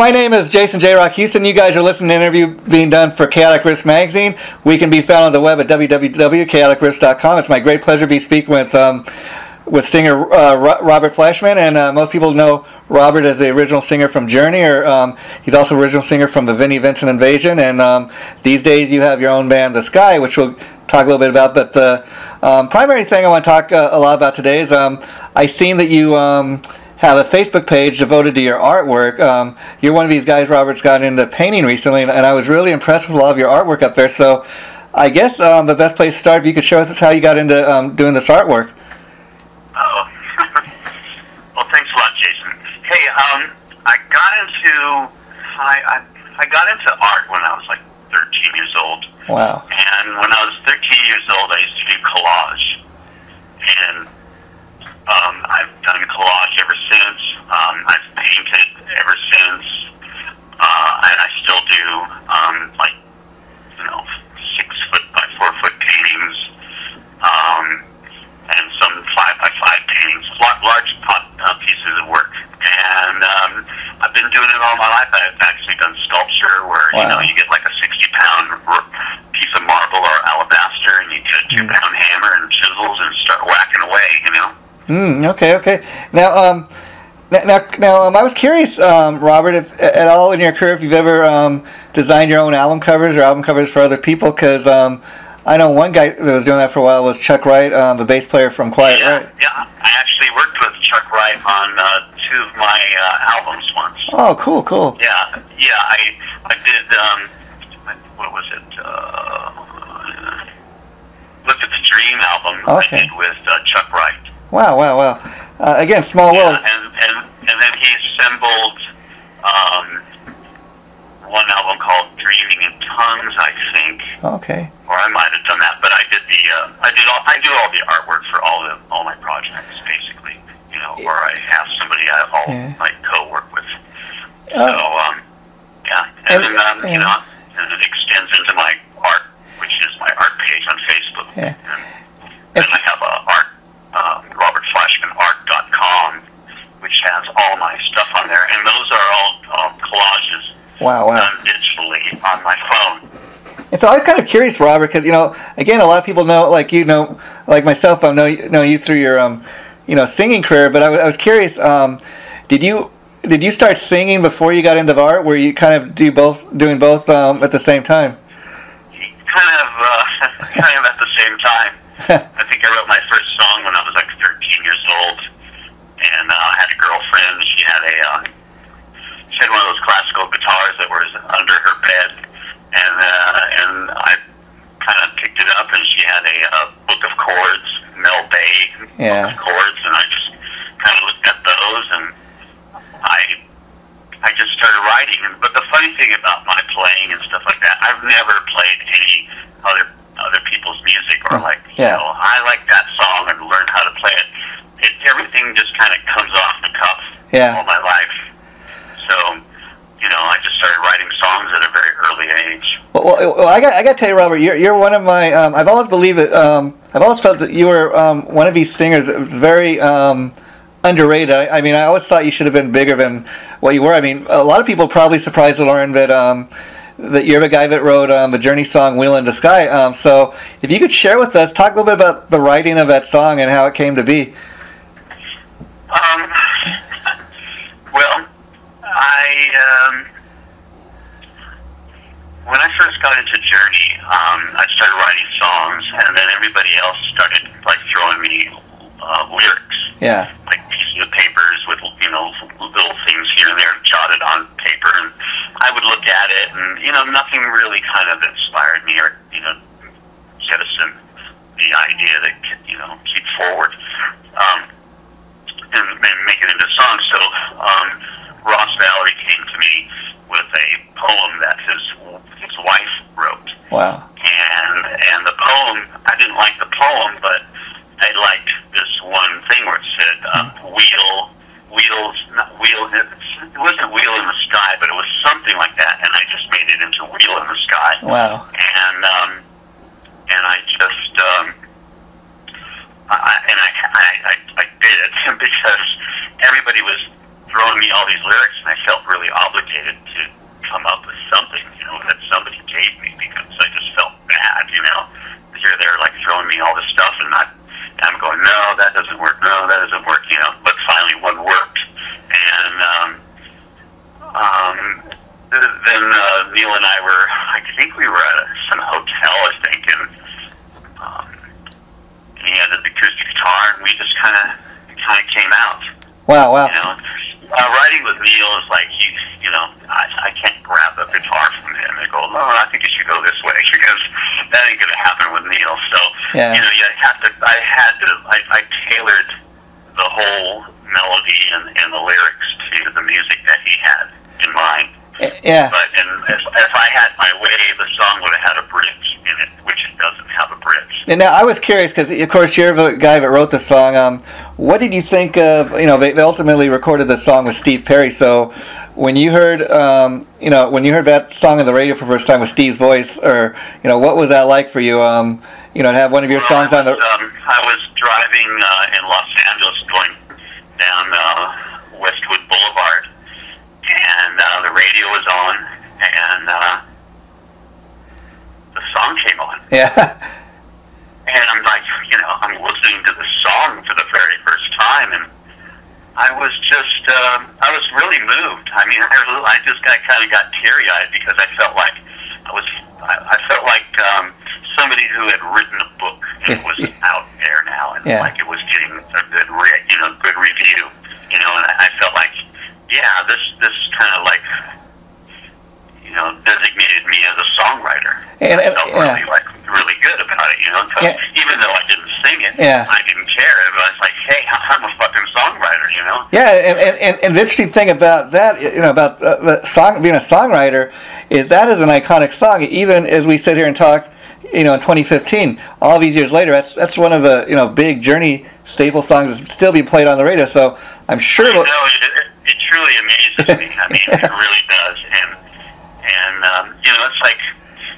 my name is Jason J. Rock Houston. You guys are listening to an interview being done for Chaotic Riffs magazine. We can be found on the web at www.chaoticriffs.com. It's my great pleasure to be speaking with singer Robert Fleischman, and most people know Robert as the original singer from Journey, or he's also original singer from the Vinnie Vincent Invasion, and these days you have your own band, The Sky, which we'll talk a little bit about. But the primary thing I want to talk a lot about today is I've seen that you have a Facebook page devoted to your artwork. You're one of these guys, Robert's gotten into painting recently, and I was really impressed with a lot of your artwork up there. So I guess the best place to start, if you could share with us how you got into doing this artwork. Oh, well, thanks a lot, Jason. Hey, I got into art when I was like 13 years old. Wow. And when I was 13 years old, I used to do collage. And I've done collage ever since. I've painted ever since. And I still do, like, 6 foot by 4 foot paintings. And some 5 by 5 paintings, large pieces of work. And I've been doing it all my life. I've actually done sculpture where, wow, you get like a 60-pound piece of marble or alabaster, and you get a 2-pound hammer and chisels and start whacking away, Okay. Now, I was curious, Robert, if at all in your career, if you've ever designed your own album covers or album covers for other people, because I know one guy that was doing that for a while was Chuck Wright, the bass player from Quiet Riot. Yeah, I actually worked with Chuck Wright on 2 of my albums once. Oh, cool. Yeah, I did, what was it, Look at the Dream album. Okay. I did with Chuck Wright. Wow. Again, small world. And then he assembled one album called Dreaming in Tongues, I think. Okay. Or I might have done that, but I do all the artwork for all my projects, basically. Or I have somebody I co-work with. So yeah, and then it extends into my art, which is my art page on Facebook. Yeah. And I have robertfleischmanart.com, which has all my stuff on there, and those are all collages. Wow. Done digitally on my phone. And so I was kind of curious, Robert, because again, a lot of people know, like like myself, I know you through your singing career. But I was curious, did you start singing before you got into art? Were you kind of doing both at the same time? Kind of at the same time. I think I wrote my first song when I was like 13 years old, and I had a girlfriend. She had one of those classical guitars that was under her bed, and I kind of picked it up, and she had a book of chords, Mel Bay book of chords, and I just kind of looked at those, and I just started writing. But the funny thing about my playing and stuff like that, I've never played any other people's music, or I like that song and learned how to play it. Everything just kind of comes off the cuff all my life. So, I just started writing songs at a very early age. Well, I got to tell you, Robert, you're one of my. I've always believed it. I've always felt that you were one of these singers that was very underrated. I mean, I always thought you should have been bigger than what you were. I mean, a lot of people probably surprised to learn that you're the guy that wrote the Journey song "Wheel in the Sky." So, if you could share with us, talk a little bit about the writing of that song and how it came to be. Well, when I first got into Journey, I started writing songs, and then everybody else started throwing me lyrics. Yeah. Like pieces of papers with little things here and there jotted on paper, and I would look at it, and nothing really kind of inspired me or jettison the idea that keep forward and make it into songs. So Ross Valerie came to me with a poem that his wife wrote. Wow. And the poem, I didn't like the poem, but I liked this one thing where it said it wasn't wheel in the sky, but it was something like that, and I just made it into wheel in the sky. Wow. And I just I did it because everybody was throwing me all these lyrics, and I felt really obligated to come up with something, you know, that somebody gave me, because I just felt bad, you know. Here they're like throwing me all this stuff, and I'm going, no, that doesn't work, no, that doesn't work, you know. But finally one worked, and then Neil and I think we were at some hotel, I think, and he had an acoustic guitar, and we just kind of came out. Wow. You know, writing with Neil is like, you know, I can't grab a guitar from him and go, no, I think you should go this way, because that ain't gonna happen with Neil. So, you know, I tailored the whole melody and the lyrics to the music that he had in mind. Yeah. But if I had my way, the song would have had a bridge in it, which it doesn't have a bridge. And now, I was curious, because, of course, you're the guy that wrote the song. What did you think of, you know, they ultimately recorded the song with Steve Perry, so when you heard, you know, when you heard that song on the radio for the first time with Steve's voice, or, you know, what was that like for you, you know, to have one of your songs on the... I was driving in Los Angeles going down Westwood Boulevard, and the radio was on, and the song came on. Yeah. And I'm like, you know, I'm listening to the song for the very first time, and I was just, I was really moved. I mean, I just kind of got teary-eyed, because I felt like I felt like somebody who had written a book and was out there now, and like it was getting a good, good review, you know, and I felt like, yeah, this kind of like, you know, designated me as a songwriter. And I felt really good about it, you know, even though I didn't sing it, I didn't care. But I was like, hey, I'm a fucking songwriter, you know. Yeah, and the interesting thing about that, you know, about the song, being a songwriter, is that is an iconic song. Even as we sit here and talk, you know, in 2015, all these years later, that's one of the, you know, big Journey staple songs that's still being played on the radio. So I'm sure. I know, it truly amazes me. I mean, it really does. And you know, it's like,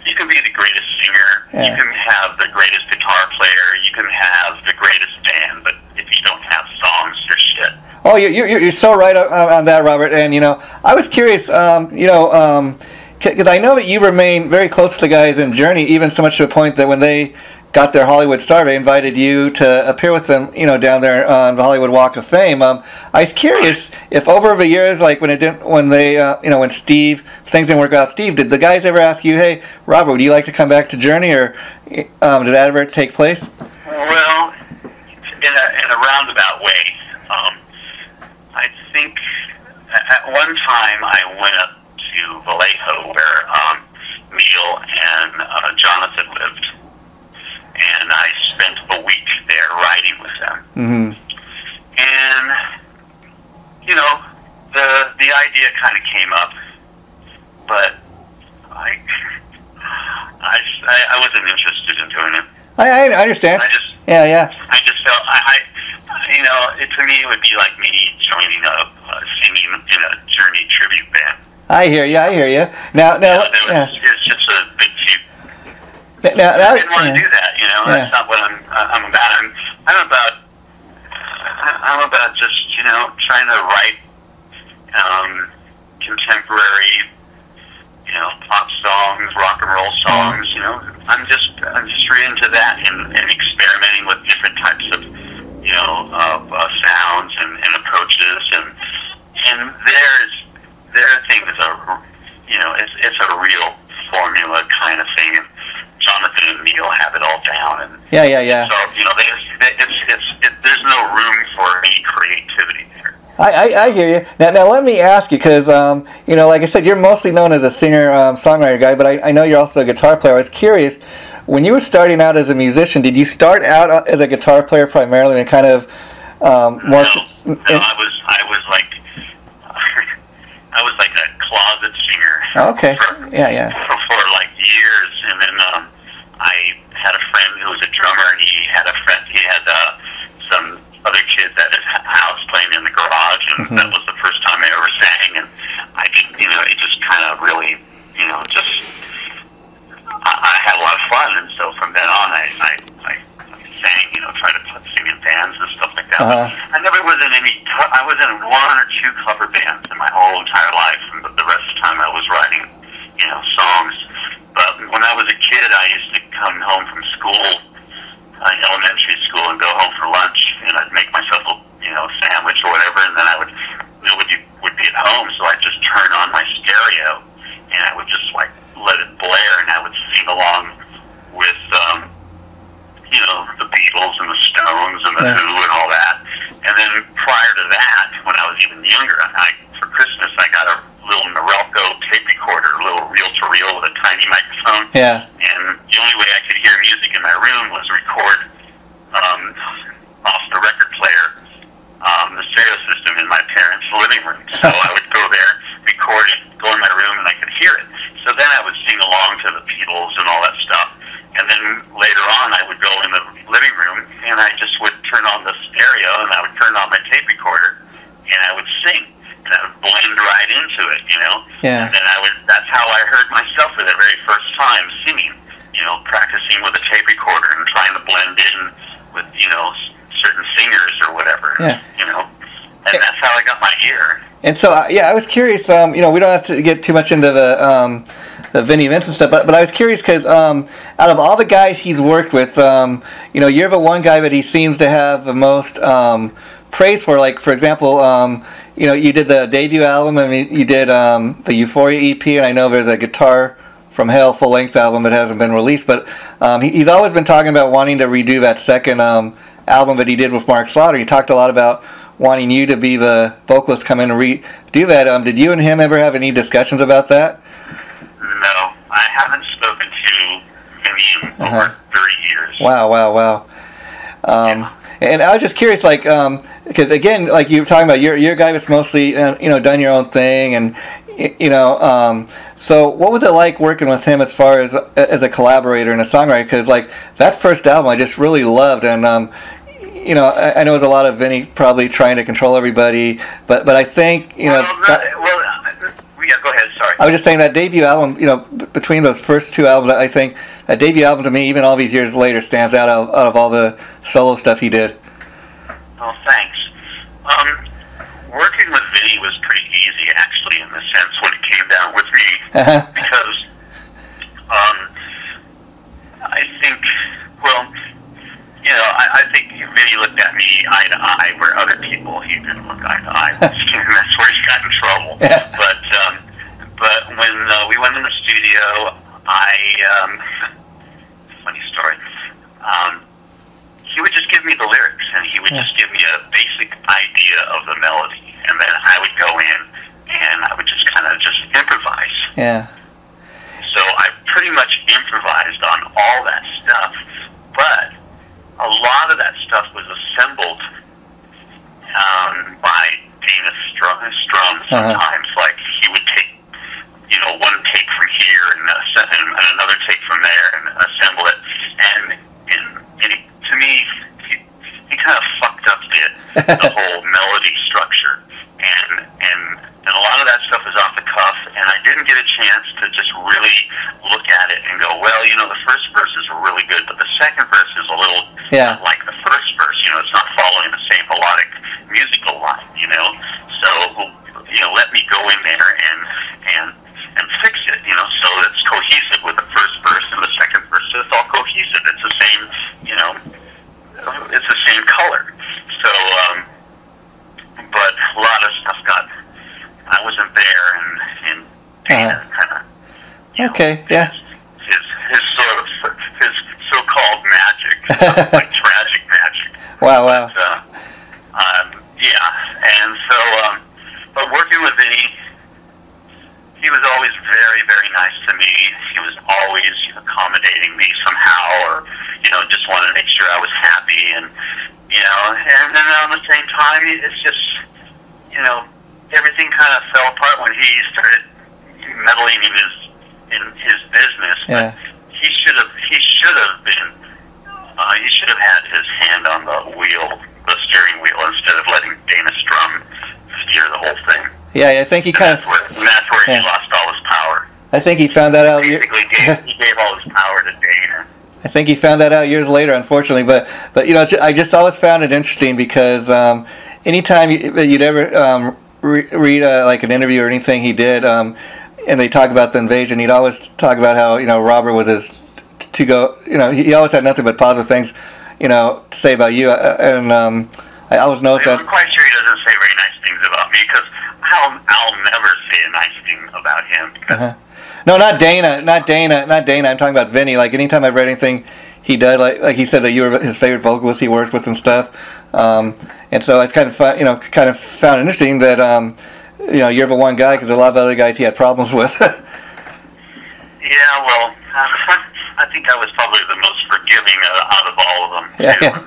you can be the greatest singer, you can have the greatest guitar player, you can have the greatest band, but if you don't have songs, you're shit. Oh, you're so right on that, Robert. And, you know, I was curious, you know, because I know that you remain very close to the guys in Journey, even so much to the point that when they got their Hollywood star, they invited you to appear with them, you know, down there on the Hollywood Walk of Fame. I was curious if over the years, like when they, you know, when Steve, things didn't work out, Steve, did the guys ever ask you, hey, Robert, would you like to come back to Journey, or did that ever take place? Well, in a roundabout way. I think at one time I went up to Vallejo, where Neil and Jonathan lived, and I spent a week there writing with them. Mm-hmm. And, you know, the idea kind of came up, but I wasn't interested in doing it. I understand. I just felt, you know, to me it would be like me joining singing in a Journey tribute band. I hear you. Now, it's just a bit too. I didn't want to do that, you know. That's not what I'm about. I'm about just, you know, trying to write contemporary, you know, pop songs, rock and roll songs. You know, I'm just really into that, and experimenting with different types of, you know, sounds and approaches, and their thing is you know, it's a real formula kind of thing, and Jonathan and Neil have it all down, and yeah. So, you know, there's no room for any creativity there. I hear you. Now let me ask you, because you know, like I said, you're mostly known as a singer, songwriter guy, but I know you're also a guitar player. I was curious, when you were starting out as a musician, did you start out as a guitar player primarily, and kind of more? No, I was like a closet singer. Okay. For like years, and then I had a friend who was a drummer, and he had some other kids at his house playing in the garage, and that was the first time I ever sang, and I didn't, you know, it just kind of really, you know, just I had a lot of fun, and so from then on, I sang, you know, tried to sing in bands and stuff like that. I never was in any. I was in one or two cover bands in my whole entire life, and the rest of the time I was writing, songs. But when I was a kid, I used to come home from school, elementary school, and go home for lunch, and I'd make myself a sandwich or whatever, and then I would be at home, so I'd just turn on my stereo, and I would just like let it blare, and I would sing along with the Beatles and the Stones and the Who and all that. And then prior to that, when I was even younger, for Christmas I got a little Norelco tape recorder, a little reel-to-reel with a tiny microphone. Yeah. And the only way I could hear music in my room was record off the record player, the stereo system in my parents' living room. So I would go there, record it, go in my room, and I could hear it. So then I would sing along to the Beatles and all that stuff. And then later on, I would go in the living room, and I just would turn on the stereo, and I would turn on my tape recorder, and I would sing, and I would blend right into it, Yeah. And then that's how I heard myself for the very first time singing, practicing with a tape recorder and trying to blend in with, certain singers or whatever, Yeah. And that's how I got my ear. And so, I was curious, we don't have to get too much into the Vinnie Vincent stuff, but I was curious because out of all the guys he's worked with, you're the one guy that he seems to have the most praise for. Like, for example, you did the debut album, and you did the Euphoria EP, and I know there's a Guitar from Hell full-length album that hasn't been released, but he's always been talking about wanting to redo that second album that he did with Mark Slaughter. He talked a lot about wanting you to be the vocalist, come in and redo that. Did you and him ever have any discussions about that? No, I haven't spoken to Vinnie in over 30 years. Wow. And I was just curious, like, because again, like you were talking about, you're a guy that's mostly, done your own thing, and so what was it like working with him as far as a collaborator and a songwriter? Because like that first album, I just really loved, and I know there's a lot of Vinnie probably trying to control everybody, but I think yeah, go ahead. Sorry. I was just saying that debut album, between those first two albums, I think that debut album to me, even all these years later, stands out of all the solo stuff he did. Oh, thanks. Working with Vinnie was pretty easy, actually, in the sense when it came down with me, because I think, I think Vinnie looked at me eye to eye, where other people he didn't look eye to eye, and that's where he got in trouble. Yeah. But when we went in the studio, funny story. He would just give me the lyrics, and he would just give me a basic idea of the melody, and then I would go in, and I would just kind of just improvise. Yeah. So I pretty much improvised on all that stuff, but a lot of that stuff was assembled by Dana Strum sometimes. Like, he would take, one take from here and another take from there and assemble it. And to me, he kind of fucked up the whole melody structure. And a lot of that stuff is off the cuff, and I didn't get a chance to just really look at it and go, well, the first verse is really good, but the second verse is a little like the first verse. It's not following the same melodic musical line, So, let me go in there and fix it, so it's cohesive with the first verse and the second verse. So it's all cohesive. It's the same, it's the same color. So, but a lot of stuff I wasn't there, and Dana kind of, okay, yeah. His so-called magic, like tragic magic. Wow. And so, but working with Vinnie, he was always very, very nice to me. He was always accommodating me somehow, or just wanted to make sure I was happy, and and then on the same time, it's just everything kind of fell apart when he started meddling in his business. Yeah. But he should have been. He should have had his hand on the steering wheel, instead of letting Dana Strum steer the whole thing. Yeah, I think he kind of. That's where he lost all his power. I think he found that out. Basically, he gave all his power to Dana. I think he found that out years later, unfortunately. But I just always found it interesting because anytime you'd ever read like an interview or anything he did, and they talk about the invasion, he'd always talk about how Robert was his to go. He always had nothing but positive things, to say about you. And I always noticed that. I'm quite sure he doesn't say very nice things about me, because I'll never say a nice thing about him. No, not Dana. I'm talking about Vinnie. Like anytime I've read anything he did, like he said that you were his favorite vocalist he worked with and stuff. And so it's kind of fun, kind of found it interesting that you're the one guy, because a lot of other guys he had problems with. Yeah, well, I think I was probably the most forgiving out of all of them. Yeah.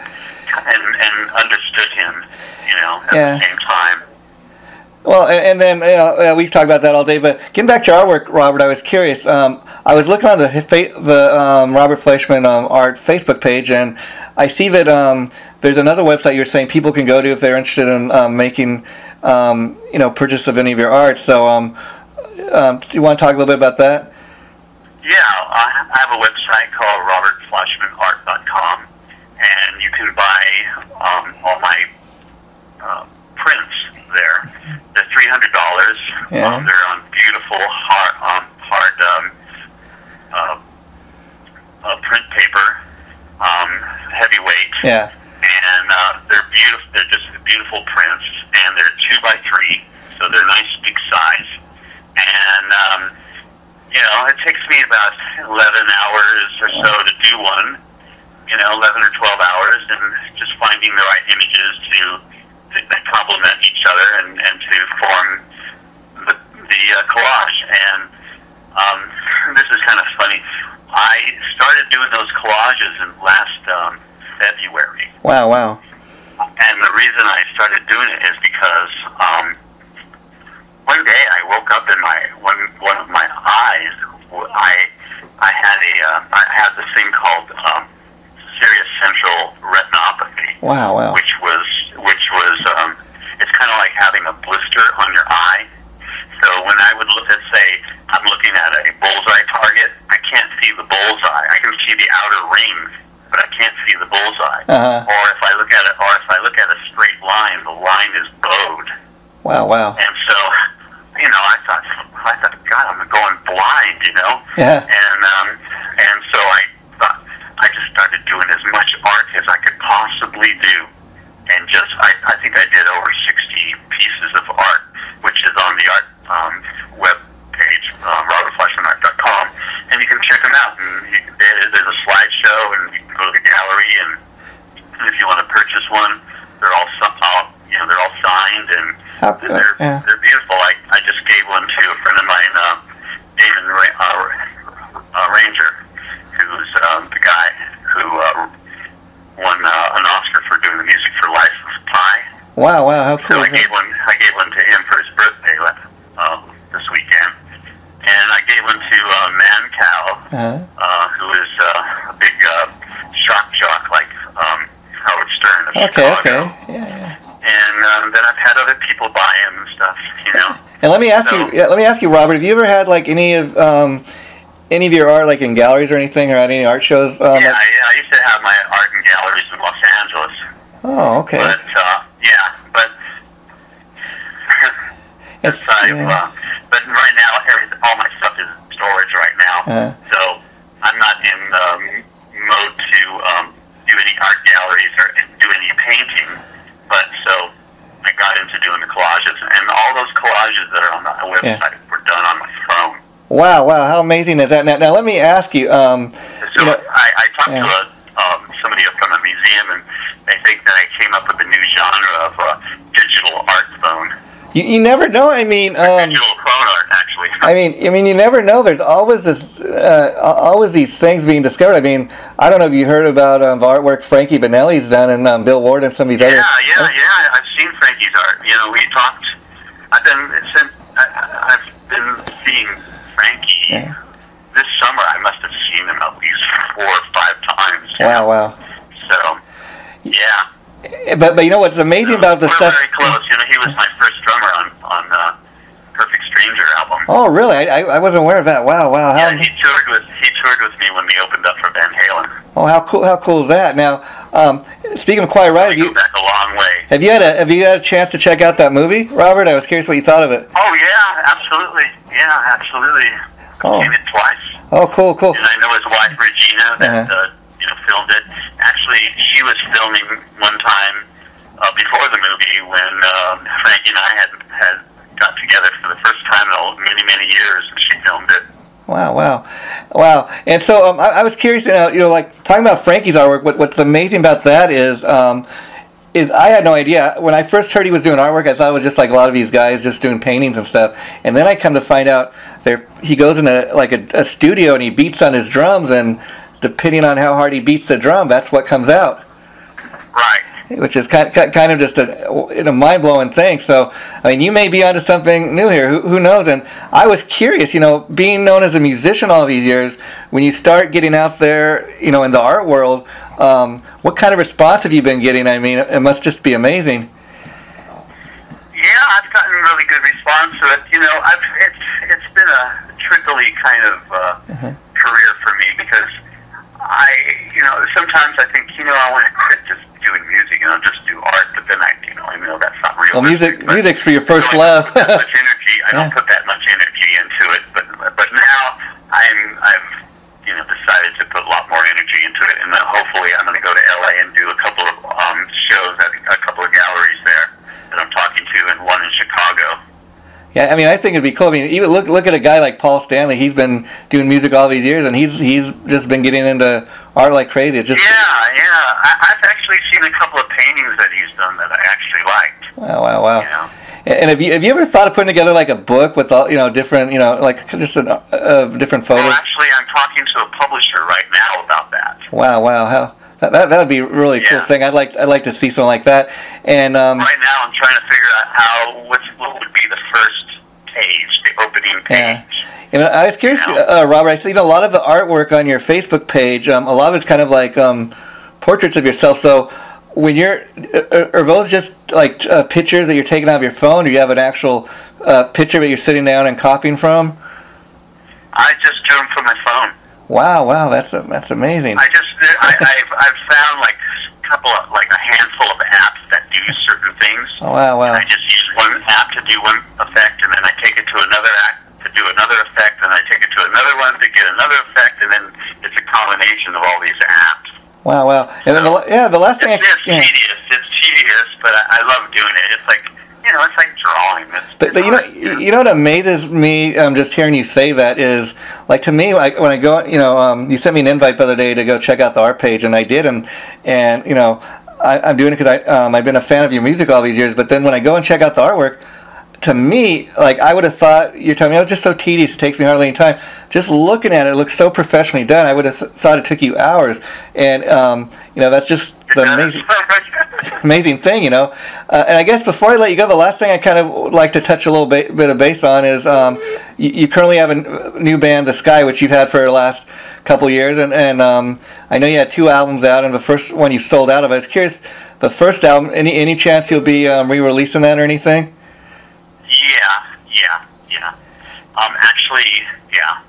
And understood him, at the same time. Well, and then we've talked about that all day. But getting back to your artwork, Robert, I was curious. I was looking on the Robert Fleischman art Facebook page, and I see that there's another website you're saying people can go to if they're interested in making purchase of any of your art. So, do you want to talk a little bit about that? Yeah, I have a website called robertfleischmanart.com, and you can buy all my prints there. They're $300. Yeah. They're on beautiful hard print paper, heavyweight. Yeah. And they're beautiful. They're just beautiful prints, and they're 2x3, so they're nice big size. And it takes me about 11 hours or so to do one. 11 or 12 hours, and just finding the right images that complement each other and to form the collage. And this is kind of funny. I started doing those collages in last February. Wow. And the reason I started doing it is because one day I woke up and one of my eyes, I had this thing called serious central retinopathy. Wow. Which was it's kind of like having a blister on your eye. So when I would look at, say, I'm looking at a bullseye target, I can't see the bullseye. I can see the outer rings, but I can't see the bullseye. Or if I look at a straight line, the line is bowed. Wow. And so, I thought, God, I'm going blind, Yeah. And so I thought, I just started doing as much art as I could possibly do. And I think I did over 60 pieces of art, which is on the art web page, robertfleischmanart.com, and you can check them out. And there's a slideshow, and you can go to the gallery, and if you want to purchase one, they're all signed, and they're beautiful. I just gave one to a friend of mine, Damon Ranger, who's the guy who won an Oscar for doing the music for Life of Pi. Wow, how cool! So I gave one to him for his birthday this weekend, and I gave one to Man Cow, who is a big shock jock like Howard Stern of Chicago. Okay, yeah. And then I've had other people buy him and stuff, And let me ask you, Robert, have you ever had like any of your art like in galleries or anything, or at any art shows? I used to have my art in galleries in Los Angeles. Oh, okay. But but right now, all my stuff is in storage right now. So I'm not in the mode to do any art galleries or do any painting. But so I got into doing the collages, and all those collages that are on the website were done on my phone. Wow, how amazing is that? Now let me ask you. I talked to somebody from a museum, and they think that I came up with a new genre of digital art phone. You never know. I mean, digital phone art, actually. I mean, you never know. There's always always these things being discovered. I mean, I don't know if you heard about the artwork Frankie Benelli's done, and Bill Ward and some of these other. Yeah. I've seen Frankie's art. We talked. I've been seeing Frankie. Yeah. This summer, I must have seen him at least 4 or 5 times. Wow. So, yeah. But what's amazing about the stuff? We're very close. He was my first drummer on Perfect Stranger album. Oh, really? I wasn't aware of that. Wow. Yeah, he toured with me when we opened up for Van Halen. Oh, how cool is that? Now, speaking of Quiet Riot, go back a long way. Have you had a chance to check out that movie, Robert? I was curious what you thought of it. Oh yeah, absolutely. Yeah, absolutely. I've seen it twice. Oh, cool. And I know his wife Regina that filmed it. Actually, she was filming one time before the movie when Frankie and I had got together for the first time in many years, and she filmed it. Wow. And so I was curious, like talking about Frankie's artwork. What's amazing about that is I had no idea. When I first heard he was doing artwork, I thought it was just like a lot of these guys just doing paintings and stuff. And then I come to find out he goes in a studio and he beats on his drums, and depending on how hard he beats the drum, that's what comes out. Right. Which is kind of just a mind-blowing thing. So, I mean, you may be onto something new here. Who knows? And I was curious, being known as a musician all these years, when you start getting out there, in the art world, what kind of response have you been getting? I mean, it must just be amazing. Yeah, I've gotten really good response to it. It's been a trickly kind of career for me, because sometimes I think, I want to quit just doing music, just do art, but then I know that's not real. Well, music's for your first love. I don't put that much energy into it, but now I've decided to put a lot more energy into it, and hopefully I'm going to go to LA and do a couple of shows at a couple of galleries there that I'm talking to, and one in Chicago. Yeah, I mean, I think it'd be cool. I mean, even look at a guy like Paul Stanley. He's been doing music all these years, and he's just been getting into art like crazy. It's just I've actually seen a couple of paintings that he's done that I actually liked. Wow. And have you ever thought of putting together like a book with all different like just different photos? Well, actually, I'm talking to a publisher right now about that. Wow. That would be a really cool thing. I'd like to see something like that. And right now, I'm trying to figure out what would be the first page, the opening page. Yeah. I was curious, Robert. I see a lot of the artwork on your Facebook page. A lot of it's kind of like portraits of yourself. So, when are those just like pictures that you're taking out of your phone, or you have an actual picture that you're sitting down and copying from? I just do them from my phone. Wow, that's amazing. I've found a handful of apps that do certain things. Oh, wow. And I just use one app to do one effect, and then I take it to another app to do another effect, and I take it to another one to get another effect, and then it's a combination of all these apps. Wow. And then the last thing it's tedious, but I love doing it. It's like it's like drawing. But what amazes me, just hearing you say that is, like, to me, when I go, you sent me an invite the other day to go check out the art page, and I did, and I'm doing it because I've been a fan of your music all these years. But then when I go and check out the artwork, to me, like, I would have thought, you're telling me, it was just so tedious, it takes me hardly any time. Just looking at it, it looks so professionally done. I would have thought it took you hours. And, that's just the amazing thing, And I guess before I let you go, the last thing I kind of would like to touch a little bit of base on is you currently have a new band, The Sky, which you've had for the last couple years. And I know you had 2 albums out, and the first one you sold out of. I was curious, the first album, any chance you'll be re-releasing that or anything? Yeah. Actually, yeah.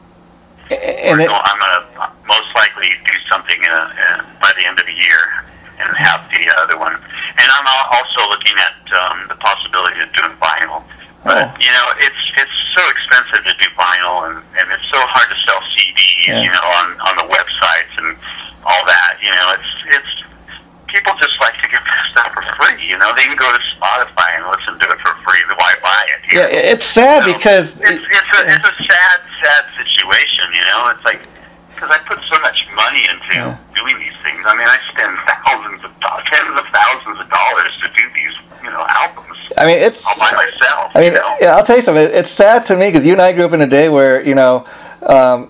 I'm going to most likely do something by the end of the year and have the other one. And I'm also looking at the possibility of doing vinyl. But, it's so expensive to do vinyl, and it's so hard to sell CDs, on the websites and all that. It's people just like to get stuff for free. They can go to Spotify and listen to it for free. Why buy it? Yeah, it's sad because it's a sad situation. It's like, because I put so much money into doing these things. I mean, I spend tens of thousands of dollars to do these, albums. I mean, all by myself. I mean, I'll tell you something. It's sad to me because you and I grew up in a day where I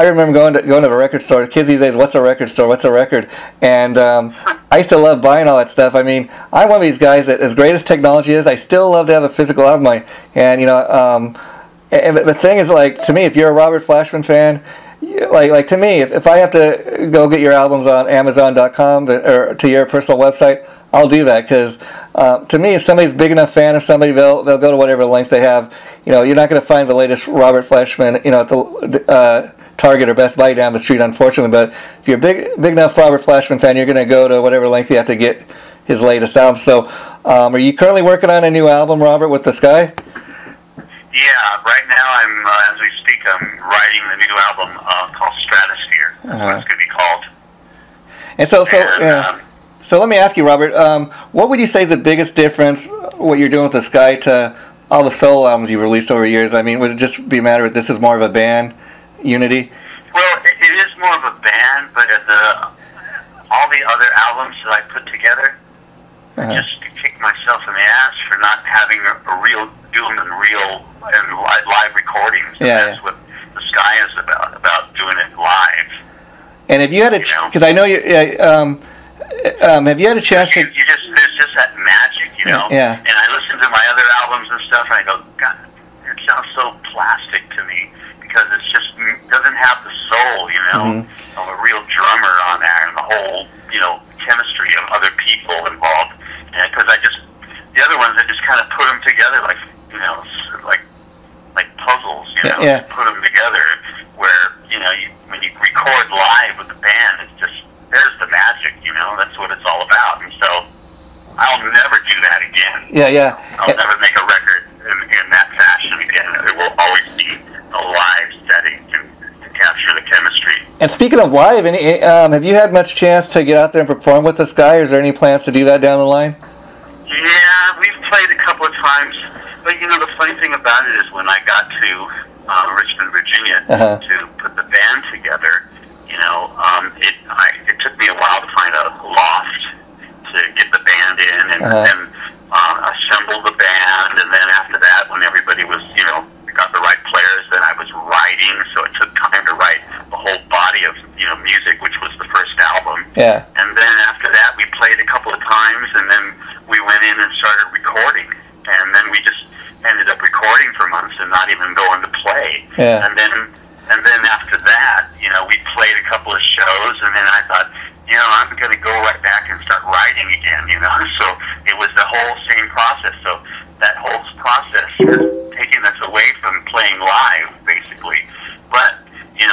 remember going to a record store. Kids these days, what's a record store? What's a record? And I used to love buying all that stuff. I mean, I'm one of these guys that, as great as technology is, I still love to have a physical album. And and the thing is, like, to me, if you're a Robert Fleischman fan, like to me, if I have to go get your albums on Amazon.com or to your personal website, I'll do that, because to me, if somebody's a big enough fan of somebody, they'll go to whatever length they have. You're not going to find the latest Robert Fleischman, at the Target or Best Buy down the street, unfortunately. But if you're a big enough Robert Fleischman fan, you're going to go to whatever length you have to get his latest album. So, are you currently working on a new album, Robert, with the Sky? Yeah, right now as we speak, I'm writing the new album called Stratosphere. That's what it's going to be called. And so let me ask you, Robert, what would you say is the biggest difference, what you're doing with the Sky, to all the solo albums you've released over the years? I mean, would it just be a matter of this is more of a band unity? Well, it is more of a band, but all the other albums that I put together, I just kicked myself in the ass for not having doing real and live recordings. And that's what the Sky is about doing it live. And have you had because I know you, have you had a chance to... There's just that magic, you know? Yeah. And I listen to my other albums and stuff, and I go, God, it sounds so plastic to me, because it doesn't have the soul, you know, of a real drummer on there, and the whole, chemistry of other people involved. And because the other ones, I just kind of put them together like puzzles, put them together, where, when you record live with the band, it's just, there's the magic, that's what it's all about. And so I'll never do that again. Yeah. I'll never make a record in that fashion again. It will always be a live setting to capture the chemistry. And speaking of live, have you had much chance to get out there and perform with the Sky, or is there any plans to do that down the line? Yeah, we've played a couple of times, but the funny thing about it is when I got to Richmond, Virginia, to put the band together, it took me a while to find a loft to get the band in, and then assemble the band, and then after that, when everybody was, got the right players, then I was writing, so it took time to write the whole body of, music, which was the first album. Yeah. And then after that, we played a couple of times, and then we went in and started recording, and then we just ended up recording for months and not even going to play. Yeah. And then after that, we played a couple of shows, and then I thought, I'm going to go right back and start writing again, So it was the whole same process. So that whole process is taking us away from playing live, basically. But,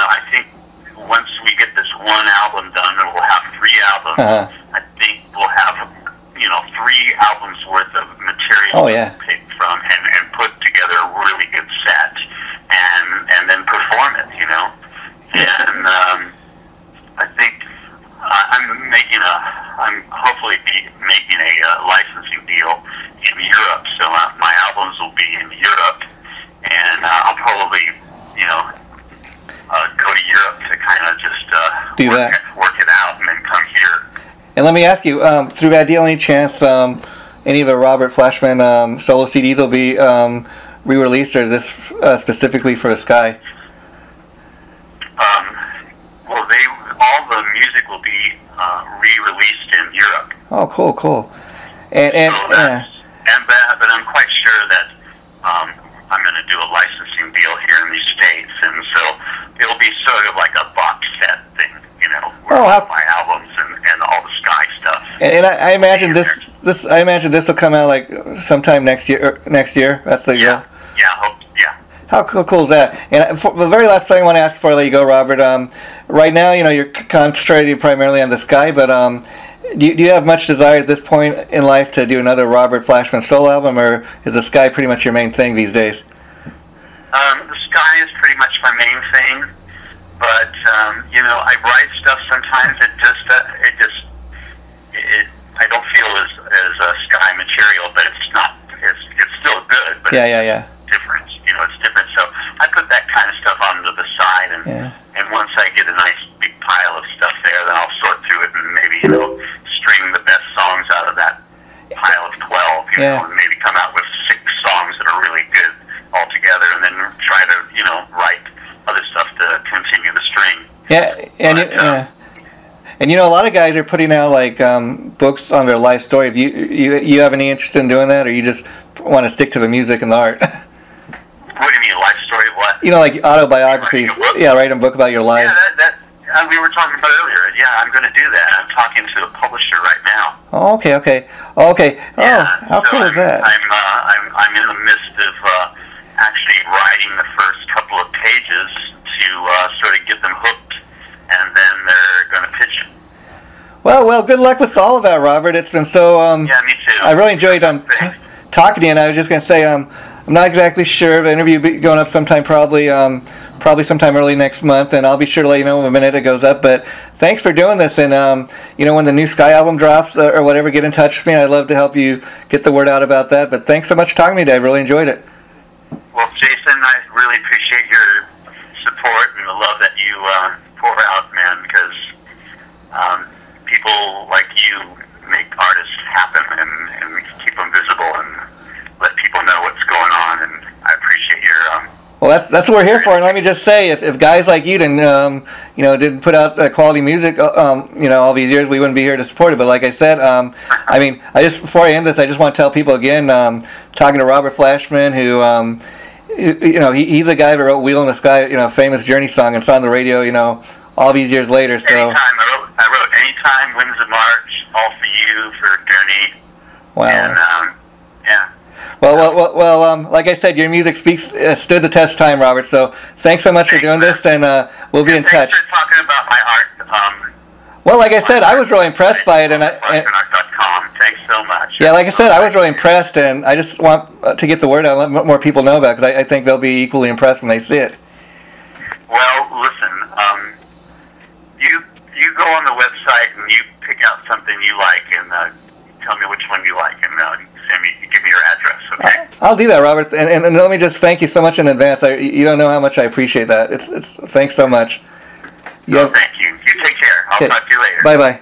I think once we get this one album done, and we'll have 3 albums, I think we'll have, 3 albums worth of material to pick from and put together a really good set and then perform it, And I think I'm hopefully making a licensing deal in Europe, so my albums will be in Europe, and I'll probably, go to Europe to kind of just work it out and then come here. And let me ask you, through that deal, any chance any of the Robert Fleischman solo CDs will be re-released, or is this specifically for the Sky? Well, all the music will be re-released in Europe. Oh, cool. But I'm quite sure that I'm going to do a licensing deal here in the States, and so it'll be sort of like a box set thing, where all my albums and all the Sky stuff. And I imagine this will come out like sometime next year. That's the goal. Yeah. How cool is that? And for the very last thing I want to ask before I let you go, Robert. Right now, you're concentrating primarily on the Sky, but do you have much desire at this point in life to do another Robert Fleischman solo album, or is the Sky pretty much your main thing these days? The Sky is pretty much my main thing, but I write stuff sometimes. I don't feel as Sky material, but it's not. It's still good, but yeah. Different. It's different. So I put that kind of stuff onto the side, and once I get a nice big pile of stuff there, then I'll sort through it and maybe string the best songs out of that pile of 12, and maybe come out with 6 songs that are really good all together, and then try to write other stuff to continue the string. And a lot of guys are putting out like books on their life story. Have you have any interest in doing that, or you just want to stick to the music and the art? What do you mean, life story of what? Like autobiographies. Write a book about your life. Yeah, that we were talking about earlier. Yeah, I'm going to do that. I'm talking to a publisher right now. Oh, okay. How cool is that? I'm in the midst of actually writing the first couple of pages to sort of get them hooked, and then they're going to pitch it. Well, Oh, well, good luck with all of that, Robert. It's been so... yeah, me too. I really enjoyed talking to you, and I was just going to say, I'm not exactly sure. The interview will be going up sometime probably sometime early next month, and I'll be sure to let you know the minute it goes up. But thanks for doing this, and you know, when the new Sky album drops or whatever, get in touch with me. I'd love to help you get the word out about that. But thanks so much for talking to me today. I really enjoyed it. Well, Jason, I really appreciate your support and the love that you pour out, man, because people like you make artists happen and keep them visible and let people know what's going on, and I appreciate your... Well, that's what we're here for. And let me just say, if guys like you didn't put out quality music, all these years, we wouldn't be here to support it. But like I said, I mean, before I end this, I just want to tell people again, talking to Robert Fleischman, who, he's a guy who wrote "Wheel in the Sky," famous Journey song, and it's on the radio, all these years later. So Anytime. I wrote "Anytime," "Winds of March," "All for You" for Journey. Wow. And yeah. Well, like I said, your music stood the test of time, Robert. So thanks so much for doing this, and we'll be in touch. Thanks for talking about my art. Well, like I said, I was really impressed by it, and Fleischmanart.com. Thanks so much. Yeah, like I said, I was really impressed, and I just want to get the word out and let more people know about it, because I think they'll be equally impressed when they see it. Well, listen, you go on the website and you pick out something you like, and tell me which one you like, and give me your address, okay? I'll do that, Robert. And let me just thank you so much in advance. You don't know how much I appreciate that. It's thanks so much. Thank you. You take care. I'll talk to you later. Bye-bye.